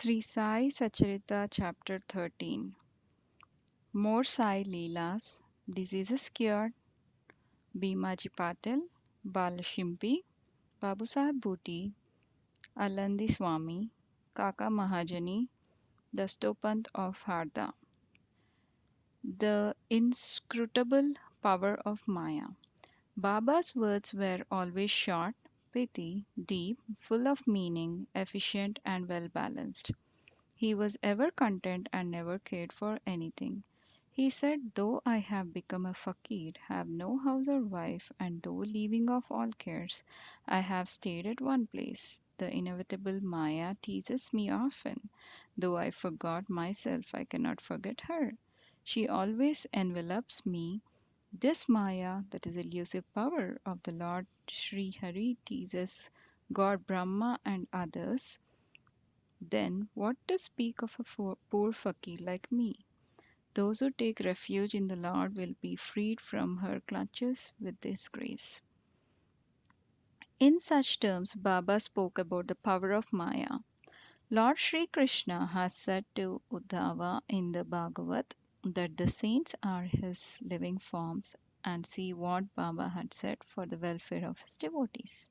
Sri Sai Satcharitra Chapter 13. More Sai Leelas, Diseases Cured, Bhimaji Patil, Balashimpi, Babusaheb Bhuti, Alandi Swami, Kaka Mahajani, Dastopant of Harda. The inscrutable power of Maya. Baba's words were always short, pithy, deep, full of meaning, efficient, and well balanced. He was ever content and never cared for anything. He said, though I have become a fakir, have no house or wife, and though leaving off all cares, I have stayed at one place. The inevitable Maya teases me often. Though I forgot myself, I cannot forget her. She always envelops me. This Maya, that is elusive power of the Lord Sri Hari, teases God Brahma and others. Then what to speak of a poor fakir like me? Those who take refuge in the Lord will be freed from her clutches with this grace. In such terms, Baba spoke about the power of Maya. Lord Sri Krishna has said to Uddhava in the Bhagavat that the saints are his living forms, and see what Baba had said for the welfare of his devotees.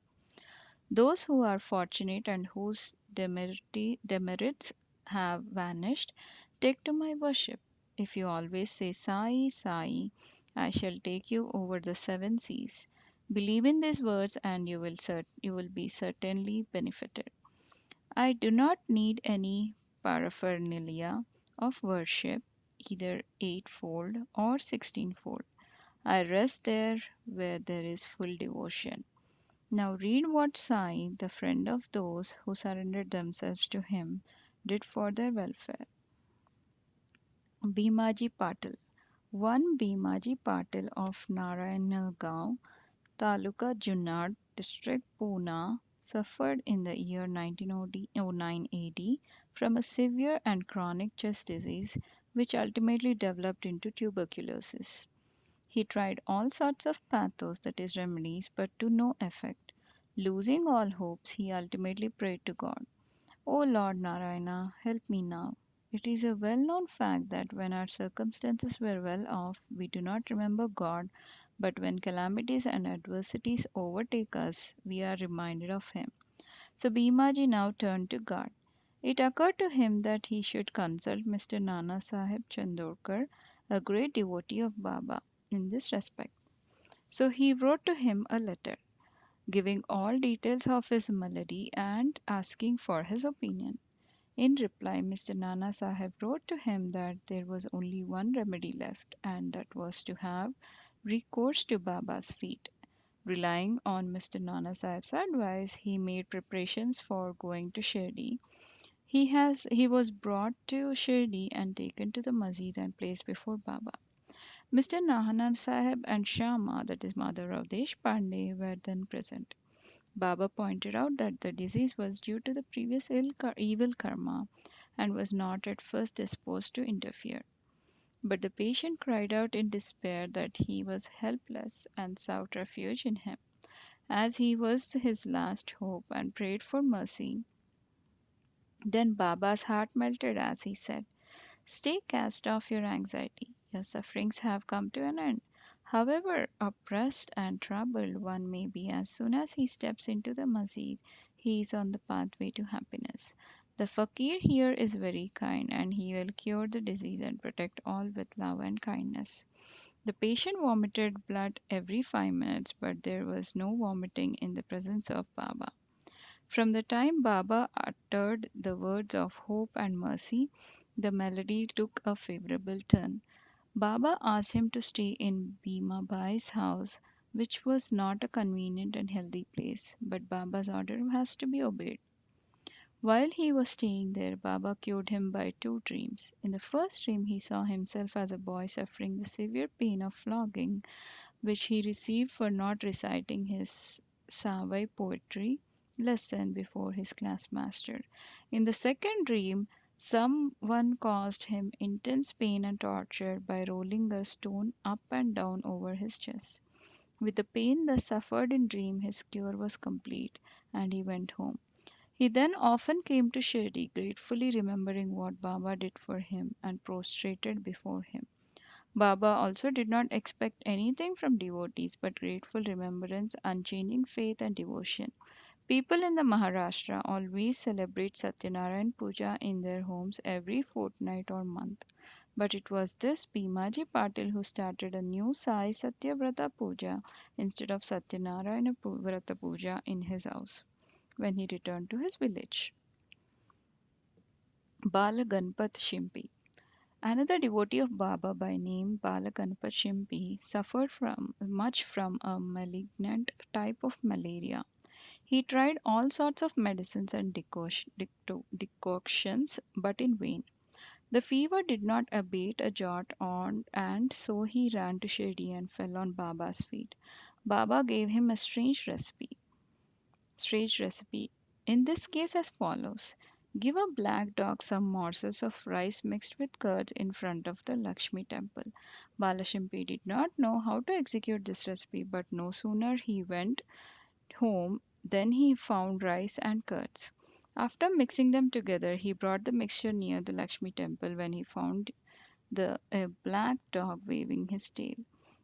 Those who are fortunate and whose demerits have vanished, take to my worship. If you always say Sai, Sai, I shall take you over the seven seas. Believe in these words and you will be certainly benefited. I do not need any paraphernalia of worship, either eightfold or sixteenfold. I rest there where there is full devotion. Now read what Sai, the friend of those who surrendered themselves to him, did for their welfare. Bhimaji Patil. One Bhimaji Patil of Narayanagaon, Taluka Junad, district Pune, suffered in the year 1909 AD from a severe and chronic chest disease which ultimately developed into tuberculosis. He tried all sorts of pathos, that is, remedies, but to no effect. Losing all hopes, he ultimately prayed to God, O Lord Narayana, help me now. It is a well known fact that when our circumstances were well off, we do not remember God, but when calamities and adversities overtake us, we are reminded of Him. So Bhimaji now turned to God. It occurred to him that he should consult Mr. Nana Sahib Chandorkar, a great devotee of Baba, in this respect. So he wrote to him a letter, giving all details of his malady and asking for his opinion. In reply, Mr. Nana Sahib wrote to him that there was only one remedy left, and that was to have recourse to Baba's feet. Relying on Mr. Nana Sahib's advice, he made preparations for going to Shirdi. He was brought to Shirdi and taken to the masjid and placed before Baba. Mr. Nana Sahib and Shama, that is mother of Deshpande, were then present. Baba pointed out that the disease was due to the previous evil karma and was not at first disposed to interfere. But the patient cried out in despair that he was helpless and sought refuge in him, as he was his last hope, and prayed for mercy. Then Baba's heart melted as he said, Stay, cast off your anxiety. Your sufferings have come to an end. However oppressed and troubled one may be, as soon as he steps into the masjid, he is on the pathway to happiness. The fakir here is very kind, and he will cure the disease and protect all with love and kindness. The patient vomited blood every 5 minutes, but there was no vomiting in the presence of Baba. From the time Baba uttered the words of hope and mercy, the melody took a favorable turn. Baba asked him to stay in Bhima Bai's house, which was not a convenient and healthy place, but Baba's order has to be obeyed. While he was staying there, Baba cured him by two dreams. In the first dream, he saw himself as a boy suffering the severe pain of flogging, which he received for not reciting his Savai poetry lesson before his class master. In the second dream, someone caused him intense pain and torture by rolling a stone up and down over his chest. With the pain thus suffered in dream, his cure was complete, and he went home. He then often came to Shirdi, gratefully remembering what Baba did for him and prostrated before him. Baba also did not expect anything from devotees but grateful remembrance, unchanging faith, and devotion. People in the Maharashtra always celebrate Satyanarayan Puja in their homes every fortnight or month. But it was this Bhimaji Patil who started a new Sai Satyavrata Puja instead of Satyanarayana Vrata Puja in his house when he returned to his village. Bala Ganpat Shimpi. Another devotee of Baba by name Bala Ganpat Shimpi suffered much from a malignant type of malaria. He tried all sorts of medicines and decoctions, but in vain. The fever did not abate a jot on, and so he ran to Shirdi and fell on Baba's feet. Baba gave him a strange recipe. In this case, as follows: give a black dog some morsels of rice mixed with curds in front of the Lakshmi temple. Balashimpi did not know how to execute this recipe, but no sooner he went home than he found rice and curds. After mixing them together, he brought the mixture near the Lakshmi temple when he found a black dog waving his tail.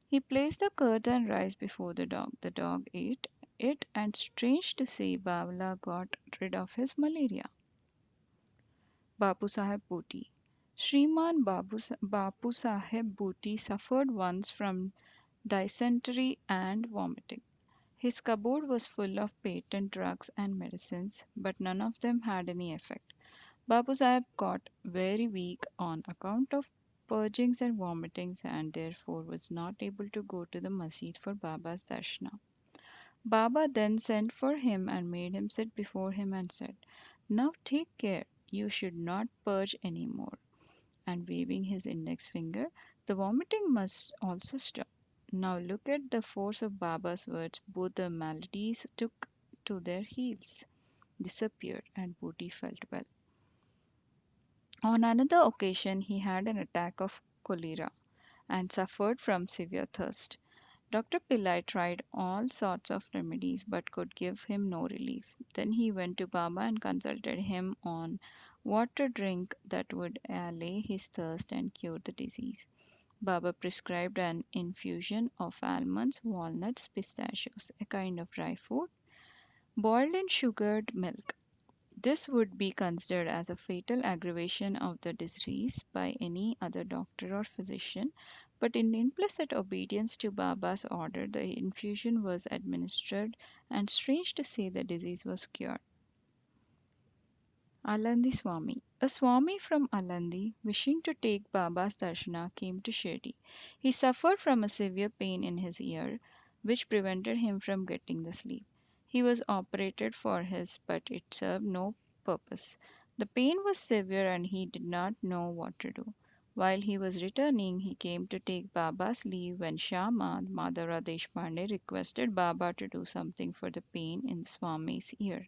He placed the curds and rice before the dog. The dog ate it, and strange to say, Bawla got rid of his malaria. Bapu Sahib Bhoti. Shriman Bapu Sahib Bhoti suffered once from dysentery and vomiting. His cupboard was full of patent drugs and medicines, but none of them had any effect. Babu Sahib got very weak on account of purgings and vomitings and therefore was not able to go to the masjid for Baba's darshana. Baba then sent for him and made him sit before him and said, "Now take care, you should not purge any more." And waving his index finger, "The vomiting must also stop." Now look at the force of Baba's words. Both the maladies took to their heels, disappeared, and Booty felt well. On another occasion, he had an attack of cholera and suffered from severe thirst. Dr. Pillai tried all sorts of remedies but could give him no relief. Then he went to Baba and consulted him on what to drink that would allay his thirst and cure the disease. Baba prescribed an infusion of almonds, walnuts, pistachios, a kind of dry fruit, boiled in sugared milk. This would be considered as a fatal aggravation of the disease by any other doctor or physician, but in implicit obedience to Baba's order, the infusion was administered, and strange to say, the disease was cured. Alandi Swami. A Swami from Alandi, wishing to take Baba's darshana, came to Shirdi. He suffered from a severe pain in his ear, which prevented him from getting the sleep. He was operated for his, but it served no purpose. The pain was severe and he did not know what to do. While he was returning, he came to take Baba's leave when Shama, Madhara Deshpande, requested Baba to do something for the pain in the Swami's ear.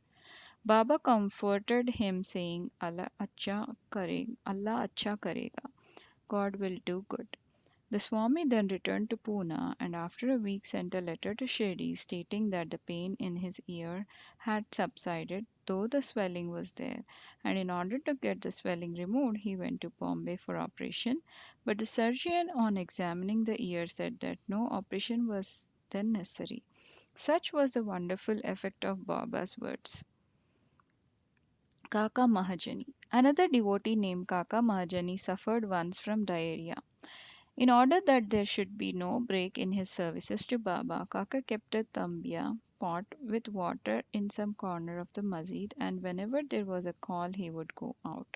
Baba comforted him, saying, Allah acha karega. God will do good. The Swami then returned to Pune and after a week sent a letter to Shirdi stating that the pain in his ear had subsided, though the swelling was there, and in order to get the swelling removed, he went to Bombay for operation. But the surgeon, on examining the ear, said that no operation was then necessary. Such was the wonderful effect of Baba's words. Kaka Mahajani. Another devotee named Kaka Mahajani suffered once from diarrhea. In order that there should be no break in his services to Baba, Kaka kept a tambia pot with water in some corner of the masjid, and whenever there was a call, he would go out.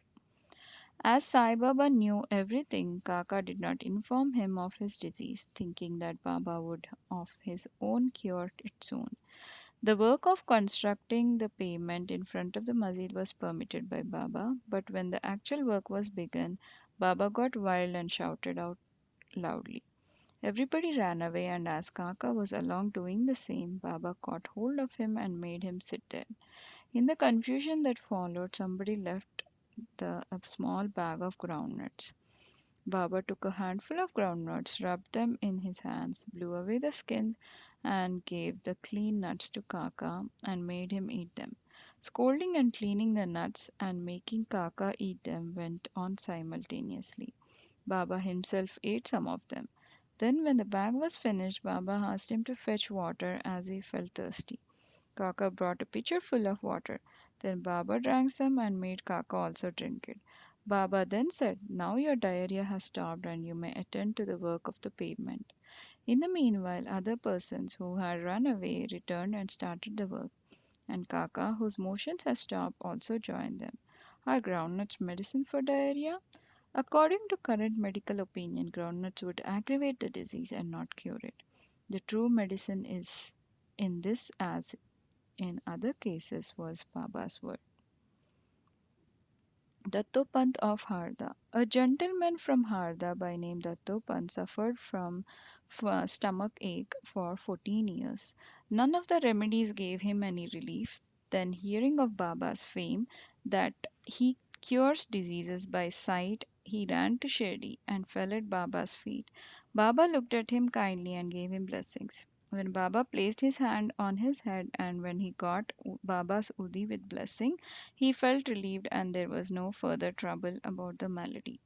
As Sai Baba knew everything, Kaka did not inform him of his disease, thinking that Baba would of his own cure it soon. The work of constructing the pavement in front of the masjid was permitted by Baba, but when the actual work was begun, Baba got wild and shouted out loudly. Everybody ran away, and as Kaka was along doing the same, Baba caught hold of him and made him sit there. In the confusion that followed, somebody left a small bag of groundnuts. Baba took a handful of groundnuts, rubbed them in his hands, blew away the skin, and gave the clean nuts to Kaka and made him eat them. Scolding and cleaning the nuts and making Kaka eat them went on simultaneously. Baba himself ate some of them. Then, when the bag was finished, Baba asked him to fetch water as he felt thirsty. Kaka brought a pitcher full of water. Then Baba drank some and made Kaka also drink it. Baba then said, "Now your diarrhea has stopped and you may attend to the work of the pavement." In the meanwhile, other persons who had run away returned and started the work, and Kaka, whose motions had stopped, also joined them. Are groundnuts medicine for diarrhea? According to current medical opinion, groundnuts would aggravate the disease and not cure it. The true medicine is in this, as in other cases, was Baba's word. Dattopant of Harda. A gentleman from Harda by name Dattopant suffered from stomach ache for 14 years. None of the remedies gave him any relief. Then, hearing of Baba's fame that he cures diseases by sight, he ran to Shirdi and fell at Baba's feet. Baba looked at him kindly and gave him blessings. When Baba placed his hand on his head and when he got Baba's udi with blessing, he felt relieved and there was no further trouble about the malady.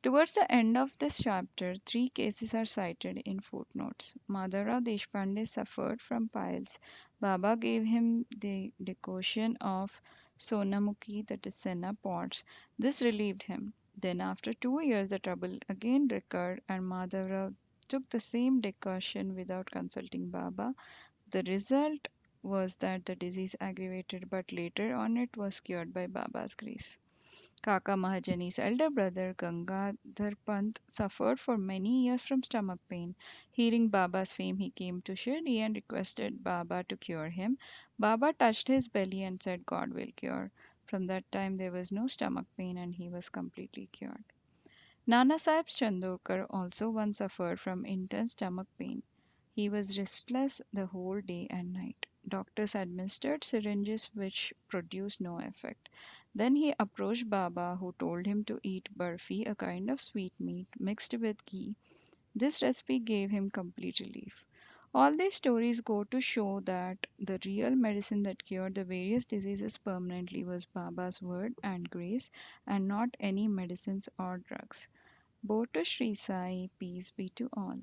Towards the end of this chapter, three cases are cited in footnotes. Madhavrao Deshpande suffered from piles. Baba gave him the decoction of Sonamukhi, that is senna pods. This relieved him. Then, after 2 years, the trouble again recurred, and Madhavrao took the same decoction without consulting Baba. The result was that the disease aggravated, but later on it was cured by Baba's grace. Kaka Mahajani's elder brother Gangadhar Pant suffered for many years from stomach pain. Hearing Baba's fame, he came to Shirdi and requested Baba to cure him. Baba touched his belly and said, "God will cure." From that time, there was no stomach pain and he was completely cured. Nana Sahib Chandorkar also once suffered from intense stomach pain. He was restless the whole day and night. Doctors administered syringes which produced no effect. Then he approached Baba, who told him to eat barfi, a kind of sweetmeat mixed with ghee. This recipe gave him complete relief. All these stories go to show that the real medicine that cured the various diseases permanently was Baba's word and grace, and not any medicines or drugs. Both to Sri Sai, peace be to all.